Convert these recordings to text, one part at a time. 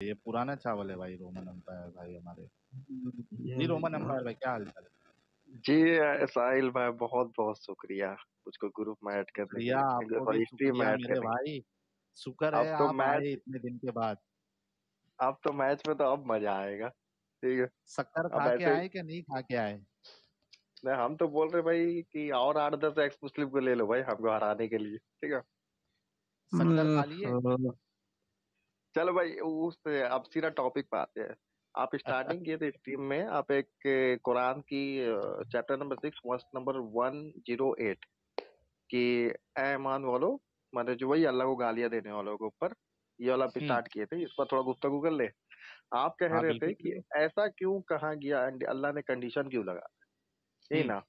ये पुराना चावल है भाई, रोमन एम्पायर भाई हमारे। जी रोमन हम्म, एम्पायर भाई, क्या हाल चाल है? जी साहिल भाई, बहुत बहुत शुक्रिया मुझको ग्रुप में ऐड करने के शुक्रिया, लिए, आपको भी सॉरी स्ट्रीम में शुक्रिया ऐड मेरे करने के भाई। शुक्र लिए। है आप आए इतने दिन के बाद। अब तो मैच में तो अब मजा आएगा। ठीक है। शक्कर अब खा के ऐसे आए कि नहीं खा के आए? नहीं, हम तो बोल रहे भाई कि और 8-10 एक्स मुस्लिम को ले लो भाई हमको हराने के लिए। ठीक है। शक्कर खा लिए? चलो भाई, उस अब सीधा टॉपिक पे आते हैं। आप स्टार्टिंग किए थे स्ट्रीम में, आप एक कुरान की चैप्टर नंबर 6 वर्स नंबर 108 कि ऐ ईमान वालो, मतलब जो वही अल्लाह को गालियां देने वालों के ऊपर, ये वाला आप हम्म। स्टार्ट किए थे। इस पर थोड़ा गुफ्तगू कर ले। आप कह हाँ रहे थे बिल्कुल कि बिल्कुल। ऐसा क्यों कहा गया एंड अल्लाह ने कंडीशन क्यों लगा, यही हम्म। ना? आप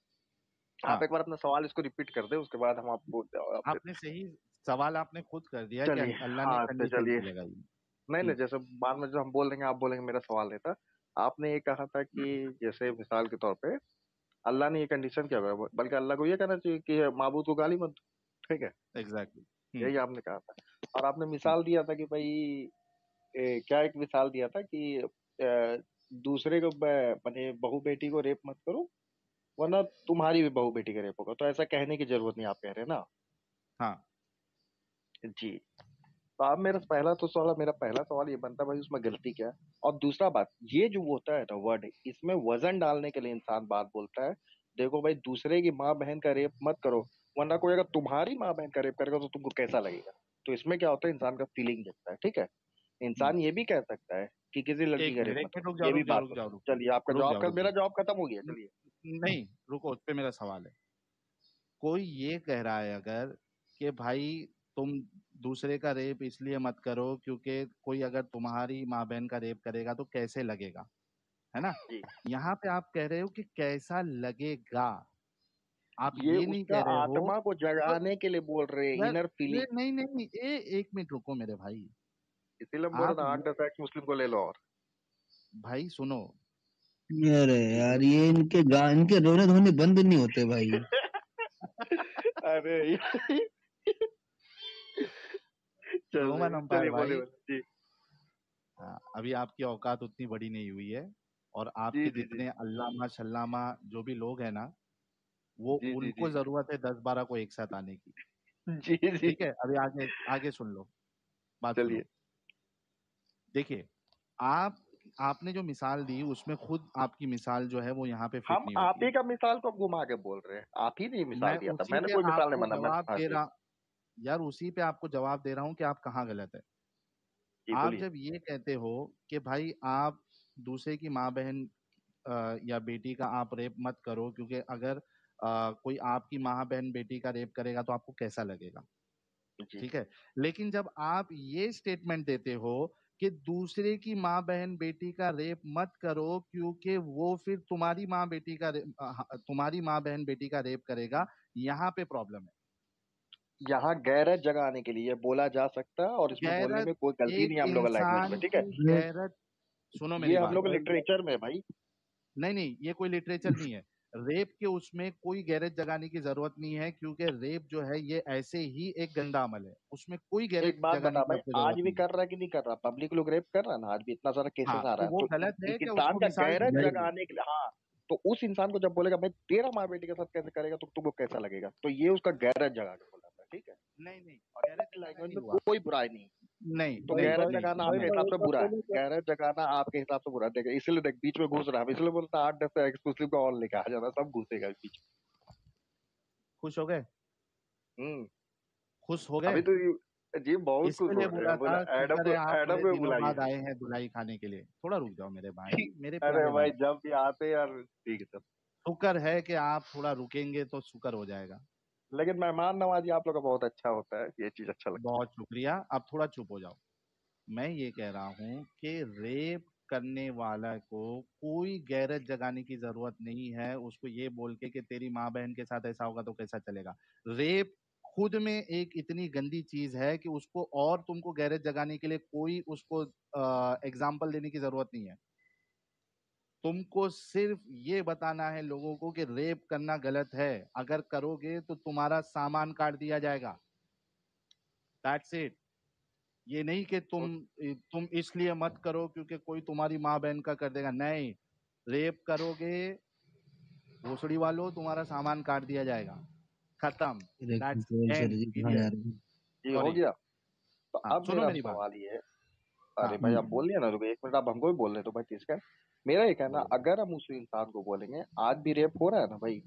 हाँ, एक बार अपना सवाल इसको रिपीट कर दे, उसके बाद हम आपको जवाब आपने देते हैं। सही सवाल आपने खुद कर दिया कि चलिए, अल्लाह ने हाँ तो कंडीशन चलिए। क्यों लगाई। नहीं नहीं, हम्म। जैसे बाद में जो हम बोल देंगे आप बोलेंगे मेरा सवाल नहीं था। आपने ये कहा था कि जैसे मिसाल के तौर पे अल्लाह ने ये कंडीशन क्या लगाया, बल्कि अल्लाह को ये कहना चाहिए कि माबूद को गाली मत दो। ठीक है। एग्जैक्टली। हम्म। यही आपने कहा था। और आपने हम्म। मिसाल दिया था कि भाई क्या एक मिसाल दिया था कि दूसरे को माने बहू बेटी को रेप मत करो, वरना तुम्हारी भी बहू बेटी का रेप होगा। तो ऐसा कहने की जरूरत नहीं, आप कह रहे हैं ना? हाँ। जी। तो आप मेरा पहला सवाल ये बनता है भाई, उसमें गलती क्या है? और दूसरा बात, ये जो होता है ना वर्ड, इसमें वजन डालने के लिए इंसान बात बोलता है। देखो भाई, दूसरे की माँ बहन का रेप मत करो, वरना कोई अगर तुम्हारी माँ बहन का रेप करेगा तो तुमको कैसा लगेगा। तो इसमें क्या होता है, इंसान का फीलिंग जगता है। ठीक है। हम्म। इंसान ये भी कह सकता है कि किसी लड़की एक का रेप मिनट, एक मत मिनट, करो, रुक जाओ ये भी रुक जाओ बात रुक होती जाओ है। रुक जाओ चलिए, आपका रुक जवाब जाओ का रुक मेरा जाओ। जवाब खत्म हो गया। चलिए। नहीं, रुको, उस पे मेरा सवाल है। कोई ये कह रहा है अगर कि भाई तुम दूसरे का रेप इसलिए मत करो क्योंकि कोई अगर तुम्हारी माँ बहन का रेप करेगा तो कैसे लगेगा, है ना? जी। यहाँ पे आप कह रहे हो कि कैसा लगेगा, आप ये ये नहीं उसका कह रहे हो। आत्मा को तो जगाने के लिए बोल रहे हैं, यार, इनर ये फीलिंग। नहीं नहीं नहीं, एक मिनट रुको मेरे भाई। इसीलिए हम बोल रहे आप थे ये 8-10 एक्स मुस्लिम को ले लो और। भाई सुनो। अरे जी। यार, ये इनके रोने धोने बंद नहीं होते भाई। अरे रोमन चलिए अंपायर चलिए, बोले भाई, बोले जी। हाँ, अभी आपकी औकात उतनी बड़ी नहीं हुई है। और जी आपके जी जी जितने अल्लामा शल्लामा जो भी लोग हैं ना, वो जी जी जी उनको जरूरत है 10-12 को एक साथ आने की। जी जी। ठीक है, अभी आगे आगे सुन लो, बात चलिए। सुनो। देखिए, आप आपने जो मिसाल दी उसमें खुद आपकी मिसाल जो है वो यहाँ पे फिट हम नहीं आप होती ही है। का मिसाल को अब घुमा के बोल रहे हैं, आप ही ने ये मैं मिसाल दिया था, उसी मैंने पे कोई मिसाल नहीं आपको बना मैं। जवाब हाँ दे जी। रहा यार, उसी पे आपको जवाब दे रहा हूँ कि आप कहाँ गलत है। जी आप बोलिए। जब ये कहते हो कि भाई आप दूसरे की माँ बहन या बेटी का आप रेप मत करो क्योंकि अगर कोई आपकी माँ बहन बेटी का रेप करेगा तो आपको कैसा लगेगा, जी। ठीक है? लेकिन जब आप ये स्टेटमेंट देते हो कि दूसरे की माँ बहन बेटी का रेप मत करो क्योंकि वो फिर तुम्हारी माँ बहन बेटी का रेप करेगा, यहाँ पे प्रॉब्लम है। यहाँ गैरत जगाने के लिए बोला जा सकता है, और इसमें बोलने गैरत, में कोई गलती नहीं एक है हम लोग का लैंग्वेज में। इंसान ठीक है। की अरे गैरत, सुनो मेरी ये हम बात। लोग लिटरेचर में है भाई। नहीं नहीं, ये कोई लिटरेचर नहीं है। रेप के उसमें कोई गैरत जगाने की जरूरत नहीं है क्योंकि रेप जो है ये ऐसे ही एक गंदा अमल है, उसमें कोई एक गैरत बात जगाने बता की भाई, आपको आज जरूरत भी नहीं है। कर रहा है कि नहीं कर रहा? पब्लिक लोग रेप कर रहा है ना, आज भी इतना सारा केसेस हाँ, आ रहा तो है। वो तो गलत है एक कि इंसान उसको का मिसाल दी गैरत भाई, जाएगी। जगाने के लिए, हाँ, तो उस इंसान को जब बोलेगा भाई तेरा माँ बेटी के साथ कैसे करेगा तो तुमको कैसा लगेगा, तो ये उसका गैरत जगा के बोला था। ठीक है। नहीं नहीं, और गैरत इसकी जगाना लैंग्वेज नहीं में हुआ। कोई बुराई नहीं। नहीं तो नहीं गैरत नहीं जगाना आपके नहीं। हिसाब से बुरा है, गैरत जगाना आपके हिसाब से बुरा है। देखिए, इसलिए देख बीच में घुस रहा है, इसलिए बोलता 8-10 एक्सक्लूसिव का और लेके आ जाना, सब घुसेगा बीच खुश हो गए? में। खुश हो अभी गए? तो जी बहुत कुछ इसके लिए हो रहे बोला हैं, बोला था, एडम शुक्र है को, आप एडम बड़े को दिनों बुलाइए। बाद आए हैं धुलाई खाने के लिए। थोड़ा रुक जाओ मेरे भाई, मेरे अरे प्यारे भाई भाई। जब भी आते यार, ठीक है सब। शुक्र है कि आप थोड़ा रुकेंगे तो शुक्र हो जाएगा। लेकिन मेहमान नवाजी आप लोग का बहुत अच्छा होता है, ये चीज अच्छा लगता बहुत शुक्रिया, अब थोड़ा चुप हो जाओ। मैं ये कह रहा हूँ कि रेप करने वाला को कोई गैरत जगाने की जरूरत नहीं है, उसको ये बोल के कि तेरी माँ बहन के साथ ऐसा होगा तो कैसा चलेगा। रेप खुद में एक इतनी गंदी चीज है कि उसको और तुमको गैरत जगाने के लिए कोई उसको एग्जाम्पल देने की जरूरत नहीं है। तुमको सिर्फ ये बताना है लोगों को कि रेप करना गलत है, अगर करोगे तो तुम्हारा सामान काट दिया जाएगा। That's it. ये नहीं कि तुम इसलिए मत करो क्योंकि कोई तुम्हारी माँ बहन का कर देगा, नहीं। रेप करोगे, भोसड़ी वालों, तुम्हारा सामान काट दिया जाएगा, खत्म, दैट्स कंट्रोल से एंड, रजित, हाँ पीरियड। यार। ये हो सॉरी। गया। तो हाँ, अब सुनो मेरा मेरी बात। सवाल ये है, अरे हाँ भाई आप बोल लिया ना, रुको 1 मिनट, आप हमको भी बोलने दो भाई, किसका। मेरा ये कहना, बोलो। अगर हम उस इंसान को बोलेंगे, आज भी रेप हो रहा है ना भाई,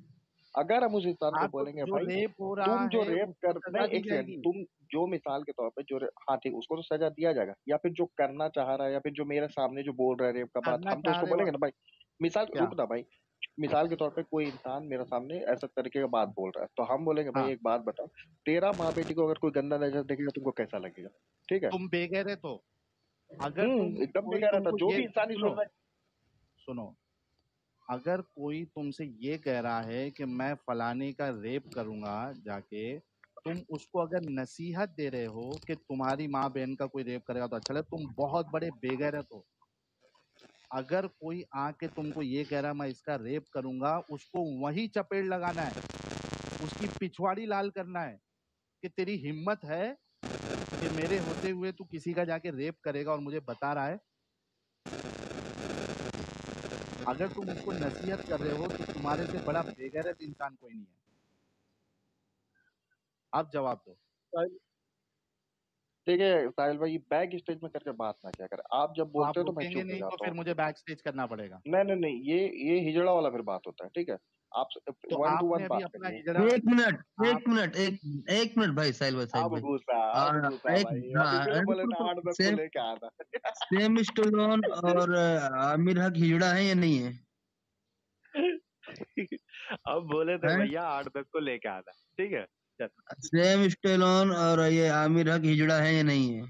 अगर हम उस इंसान को हाँ, तो बोलेंगे जो भाई रेप हो रहा तुम जो है रेप उसको कर, सजा नहीं दी एक सेकंड, जाएगी। तुम जो मिसाल के तौर पे हाँ ठीक, उसको तो सजा दिया जाएगा, या फिर जो करना चाह रहा है, या फिर जो मेरे सामने जो बोल रहा है रेप का बात, करना हम तो चाह उसको रहे हो। बोलेंगे ना भाई। मिसाल, क्या? रुक ना भाई, मिसाल के तौर पे कोई इंसान मेरे सामने ऐसा तरीके का बात बोल रहा है, तो हम बोलेंगे भाई हाँ, एक बात बताओ, तेरा माँ बेटी को अगर कोई गंदा नजर देखेगा तुमको कैसा लगेगा? ठीक है। तुम बेगैरत हो। अगर तुम एकदम कोई बेकार था, तुमको जो ये भी इंसान ही सुनो, सुन रहा सुनो, अगर कोई तुमसे ये कह रहा है कि मैं फलाने का रेप करूंगा जाके, तुम उसको अगर नसीहत दे रहे हो कि तुम्हारी माँ बहन का कोई रेप करेगा तो अच्छा लगे, तुम बहुत बड़े बेगैरत हो। अगर कोई आके तुमको ये कह रहा है मैं इसका रेप करूंगा, उसको वही चपेट लगाना है, उसकी पिछवाड़ी लाल करना है कि तेरी हिम्मत है कि मेरे होते हुए तू किसी का जाके रेप करेगा और मुझे बता रहा है। अगर तुम उसको नसीहत कर रहे हो तो तुम्हारे से बड़ा बेगैरत इंसान कोई नहीं है। आप जवाब दो। है। ठीक है साहिल भाई, बैक स्टेज में करके बात ना किया कर, आप जब बोलते आप हो तो मैं रुकेंगे चुप हो नहीं तो जाता फिर हूँ। मुझे बैक स्टेज करना पड़ेगा। नहीं नहीं नहीं, ये हिजड़ा वाला फिर बात होता है, ठीक है। आप तो 1 to 1 आपने अभी बात अपना करिए। हिजड़ा। एक मिनट, आप एक मिनट, एक मिनट भाई, साहिल भाई, साहिल अब भाई। गुस्सा, अब हाँ, गुस्सा एक, भाई, अभी हाँ, फिर बोले रुको ना रुको, 8-10 को सेम लेके आना। सेम स्टोन और आमिर हक हिजड़ा है या नहीं है? अब बोले थे हैं? भैया 8-10 को लेके आना, ठीक है। चल, सेम स्टोन और ये आमिर हक हिजड़ा है या नहीं है?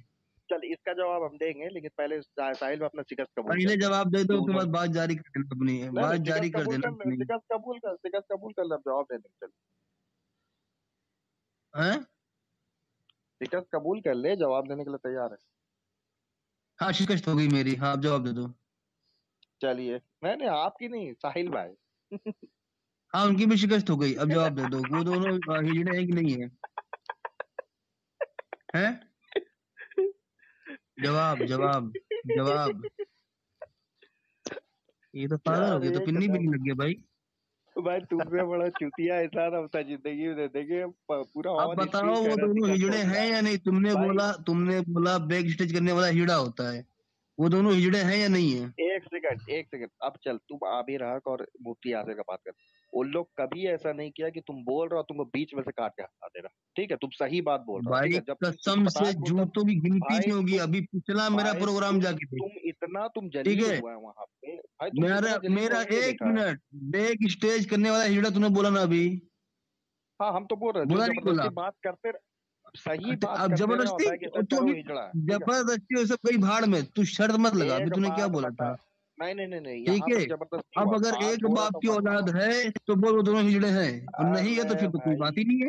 चल इसका जवाब हम देंगे, लेकिन पहले साहिल में अपना शिकस्त कबूल कर पहले ले। जवाब दे दो, तू उसके उन्होंने, बाद बात जारी कर देना अपनी, नहीं नहीं, बात जारी शिकस्त कर कबूल देना कर ले, अपनी। शिकस्त कबूल कर ले, अब जवाब दे देंगे, चल। हैं? शिकस्त कबूल कर ले, जवाब देने के लिए तैयार है। हाँ, शिकस्त हो गई मेरी, हाँ, आप जवाब दे दो। चलिए, नहीं नहीं आपकी नहीं, साहिल भाई। हाँ, उनकी भी शिकस्त हो गई, अब जवाब दे दो, वो दोनों हिजड़े हैं कि नहीं है? हैं? जवाब, जवाब, जवाब। ये तो पागल हो यार गया, तो पिन्नी भी एकदम, नहीं लग गया भाई। भाई तुमसे बड़ा चुतिया इंसान अब तक जिंदगी में देखे, पूरा अब ऑन बताओ, स्क्रीन कह वो रहा दोनों शिकस्त हो हिजड़े गया हैं या नहीं? तुमने भाई। बोला, तुमने बोला बैक स्टेज करने वाला हिजड़ा होता है, वो दोनों हिजड़े हैं या नहीं है? एक सेकंड, एक सेकंड, अब चल तुम आबिर हक और मुफ्ती यासिर का बात कर। उन लोग कभी ऐसा नहीं किया कि तुम बोल रहे हो तुमको बीच में से काट के हटा दे रहा, ठीक है, तुम सही बात बोल रहे हो, ठीक भाई है, जब तुम कसम से पताक बोलता, जूतों की गिनती भाई नहीं होगी, तुम, अभी पिछला मेरा भाई प्रोग्राम जाके देख। तुम इतना तुम ठीक जलील है, हुआ है वहां पे, भाई तुम मेरा इतना जलील हुआ मेरा है, मैंने एक देखा है। मिनट, बैक स्टेज करने वाला हिजड़ा तूने बोला ना अभी? हाँ हम तो बोल रहे हैं, जो बोला नहीं बोला? जबरदस्ती बात करते सही बात अब करते रहे, जबरदस्ती, होता है कि अच्छा तू चलो अभी हिजड़ा है, ठीक है। जबरदस्ती वो सब गई भाड़ में, तू शर्त मत लगा, अभी एक तूने क्या बात बोला बता, था? नहीं नहीं नहीं नहीं, ठीक यहाँ है, पर जबरदस्ती अब हुआ, अगर बात एक हो रहा बाप था की वहां। औलाद है तो बोल वो दोनों हिजड़े हैं, और नहीं है तो अरे फिर तो कोई बात ही भाई, नहीं है।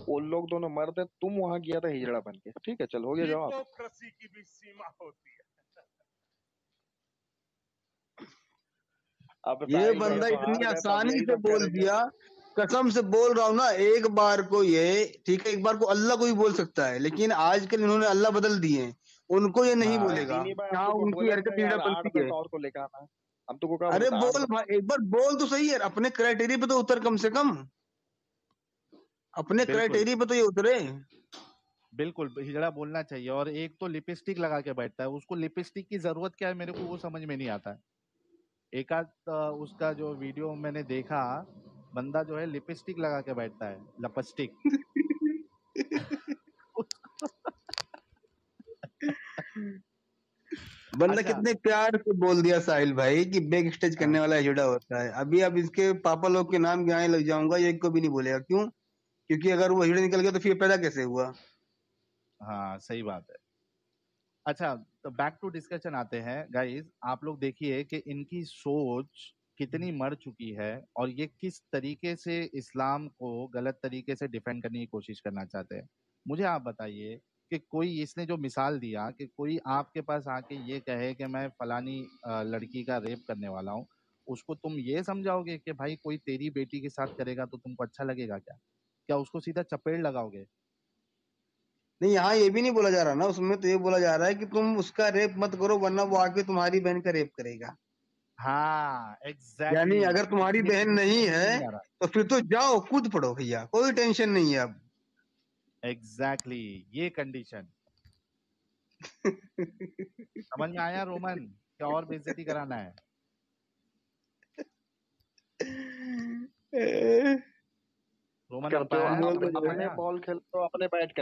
वो लोग दोनों मर्द है, तुम वहां गया था हिजड़ा बन के, ठीक है, चल हो गया जवाब। हिपोक्रेसी की भी सीमा होती है। अब ये साहिल भैया बंदा तो इतनी हार गए, तो अब आसानी यही से सब बोल करेंगे। दिया, कसम से बोल रहा हूँ ना, एक बार को ये, ठीक है, एक बार को अल्लाह को भी बोल सकता है, लेकिन आजकल इन्होंने अल्लाह बदल दिए हैं, उनको ये नहीं भाई हाँ, बोलेगा। दीनी भाई, हम हाँ, तुमको उनकी बोले थे ना हरकत हिजड़ा यार आठ बनती दस है। और को लेकर आना है, हम तुमको क्या बोले अरे थे, बोल 8-10। भाई, एक बार बोल तो सही यार, अपने क्राइटेरिया पे तो उतर, कम से कम अपने बिल्कुल क्राइटेरिया पे तो ये उतरे। बिल्कुल हिजड़ा बोलना चाहिए। और एक तो लिपस्टिक लगा के बैठता है, उसको लिपस्टिक की जरूरत क्या है मेरे को वो समझ में नहीं आता है। एक आध उसका जो वीडियो मैंने देखा, बंदा जो है लिपस्टिक लगा के बैठता है, लपस्टिक। बंदा अच्छा, कितने प्यार से बोल दिया साहिल भाई कि बैक स्टेज करने वाला हिजड़ा होता है। अभी अब इसके पापा लोग के नाम गिनाने लग जाऊंगा, ये एक को भी नहीं बोलेगा, क्यों? क्योंकि अगर वो हिजड़ा निकल गया तो फिर पैदा कैसे हुआ? हाँ सही बात है। अच्छा, तो बैक टू डिस्कशन आते हैं गाइस। आप लोग देखिए कि इनकी सोच कितनी मर चुकी है और ये किस तरीके से इस्लाम को गलत तरीके से डिफेंड करने की कोशिश करना चाहते हैं। मुझे आप बताइए कि कोई इसने जो मिसाल दिया कि कोई आपके पास आके ये कहे कि मैं फलानी लड़की का रेप करने वाला हूँ, उसको तुम ये समझाओगे कि भाई कोई तेरी बेटी के साथ करेगा तो तुमको अच्छा लगेगा क्या? क्या उसको सीधा चपेट लगाओगे? नहीं, यहाँ ये भी नहीं बोला जा रहा ना, उसमें तो ये बोला जा रहा है कि तुम उसका रेप मत करो वरना वो आके तुम्हारी बहन का रेप करेगा। हाँ यानी एग्जैक्टली अगर तुम्हारी ये बहन नहीं समझ में है नहीं आ रहा। तो फिर तो जाओ कूद पड़ो भैया, कोई टेंशन नहीं है अब। एग्जैक्टली ये कंडीशन समझ में आया रोमन, क्या और बेइज्जती कराना है? रोमन करते हो आया आप समझ में अपने आया? बॉल खेलते हो अपने बैट करते